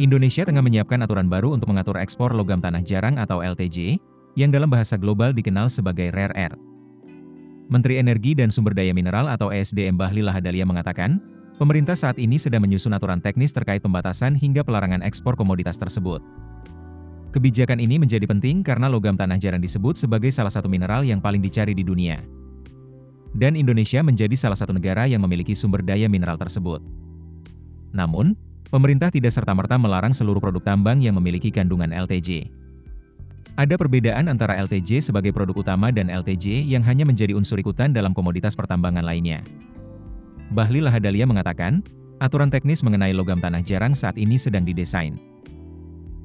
Indonesia tengah menyiapkan aturan baru untuk mengatur ekspor logam tanah jarang atau LTJ, yang dalam bahasa global dikenal sebagai rare earth. Menteri Energi dan Sumber Daya Mineral atau ESDM Bahlil Lahadalia mengatakan, pemerintah saat ini sedang menyusun aturan teknis terkait pembatasan hingga pelarangan ekspor komoditas tersebut. Kebijakan ini menjadi penting karena logam tanah jarang disebut sebagai salah satu mineral yang paling dicari di dunia. Dan Indonesia menjadi salah satu negara yang memiliki sumber daya mineral tersebut. Namun, pemerintah tidak serta-merta melarang seluruh produk tambang yang memiliki kandungan LTJ. Ada perbedaan antara LTJ sebagai produk utama dan LTJ yang hanya menjadi unsur ikutan dalam komoditas pertambangan lainnya. Bahlil Lahadalia mengatakan, aturan teknis mengenai logam tanah jarang saat ini sedang didesain.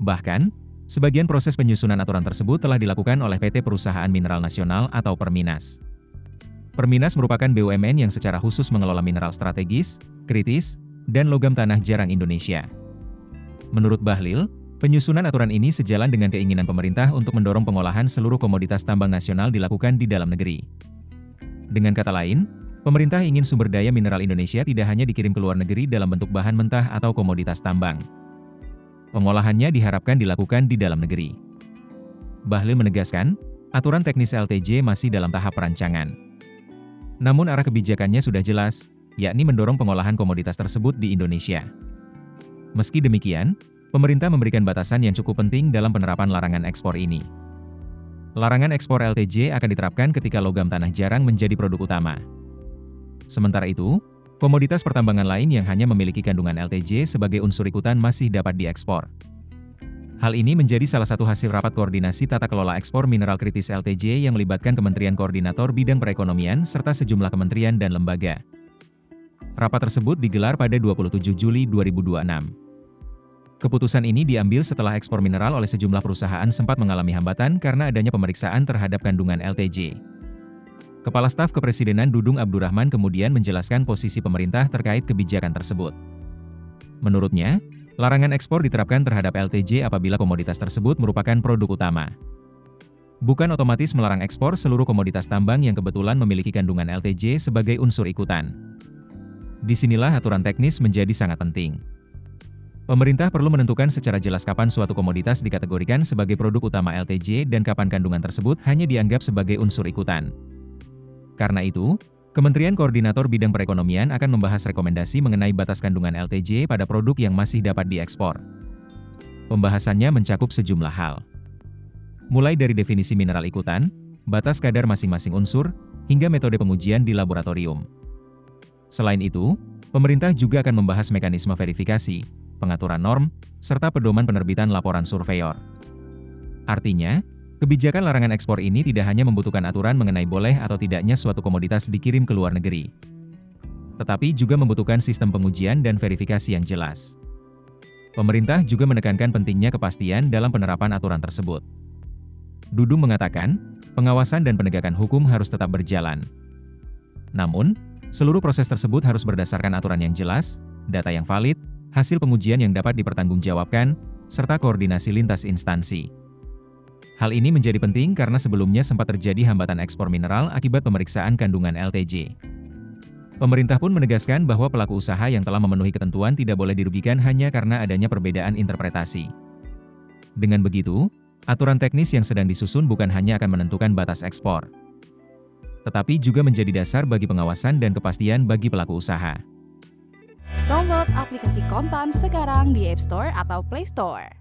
Bahkan, sebagian proses penyusunan aturan tersebut telah dilakukan oleh PT Perusahaan Mineral Nasional atau Perminas. Perminas merupakan BUMN yang secara khusus mengelola mineral strategis, kritis, dan logam tanah jarang Indonesia. Menurut Bahlil, penyusunan aturan ini sejalan dengan keinginan pemerintah untuk mendorong pengolahan seluruh komoditas tambang nasional dilakukan di dalam negeri. Dengan kata lain, pemerintah ingin sumber daya mineral Indonesia tidak hanya dikirim ke luar negeri dalam bentuk bahan mentah atau komoditas tambang. Pengolahannya diharapkan dilakukan di dalam negeri. Bahlil menegaskan, aturan teknis LTJ masih dalam tahap perancangan. Namun arah kebijakannya sudah jelas, yakni mendorong pengolahan komoditas tersebut di Indonesia. Meski demikian, pemerintah memberikan batasan yang cukup penting dalam penerapan larangan ekspor ini. Larangan ekspor LTJ akan diterapkan ketika logam tanah jarang menjadi produk utama. Sementara itu, komoditas pertambangan lain yang hanya memiliki kandungan LTJ sebagai unsur ikutan masih dapat diekspor. Hal ini menjadi salah satu hasil rapat koordinasi tata kelola ekspor mineral kritis LTJ yang melibatkan Kementerian Koordinator Bidang Perekonomian serta sejumlah kementerian dan lembaga. Rapat tersebut digelar pada 27 Juli 2026. Keputusan ini diambil setelah ekspor mineral oleh sejumlah perusahaan sempat mengalami hambatan karena adanya pemeriksaan terhadap kandungan LTJ. Kepala Staf Kepresidenan Dudung Abdurrahman kemudian menjelaskan posisi pemerintah terkait kebijakan tersebut. Menurutnya, larangan ekspor diterapkan terhadap LTJ apabila komoditas tersebut merupakan produk utama. Bukan otomatis melarang ekspor seluruh komoditas tambang yang kebetulan memiliki kandungan LTJ sebagai unsur ikutan. Disinilah aturan teknis menjadi sangat penting. Pemerintah perlu menentukan secara jelas kapan suatu komoditas dikategorikan sebagai produk utama LTJ dan kapan kandungan tersebut hanya dianggap sebagai unsur ikutan. Karena itu, Kementerian Koordinator Bidang Perekonomian akan membahas rekomendasi mengenai batas kandungan LTJ pada produk yang masih dapat diekspor. Pembahasannya mencakup sejumlah hal. Mulai dari definisi mineral ikutan, batas kadar masing-masing unsur, hingga metode pengujian di laboratorium. Selain itu, pemerintah juga akan membahas mekanisme verifikasi, pengaturan norm, serta pedoman penerbitan laporan surveyor. Artinya, kebijakan larangan ekspor ini tidak hanya membutuhkan aturan mengenai boleh atau tidaknya suatu komoditas dikirim ke luar negeri, tetapi juga membutuhkan sistem pengujian dan verifikasi yang jelas. Pemerintah juga menekankan pentingnya kepastian dalam penerapan aturan tersebut. Dudung mengatakan, pengawasan dan penegakan hukum harus tetap berjalan. Namun, seluruh proses tersebut harus berdasarkan aturan yang jelas, data yang valid, hasil pengujian yang dapat dipertanggungjawabkan, serta koordinasi lintas instansi. Hal ini menjadi penting karena sebelumnya sempat terjadi hambatan ekspor mineral akibat pemeriksaan kandungan LTJ. Pemerintah pun menegaskan bahwa pelaku usaha yang telah memenuhi ketentuan tidak boleh dirugikan hanya karena adanya perbedaan interpretasi. Dengan begitu, aturan teknis yang sedang disusun bukan hanya akan menentukan batas ekspor, tetapi juga menjadi dasar bagi pengawasan dan kepastian bagi pelaku usaha. Download aplikasi Kontan sekarang di App Store atau Play Store.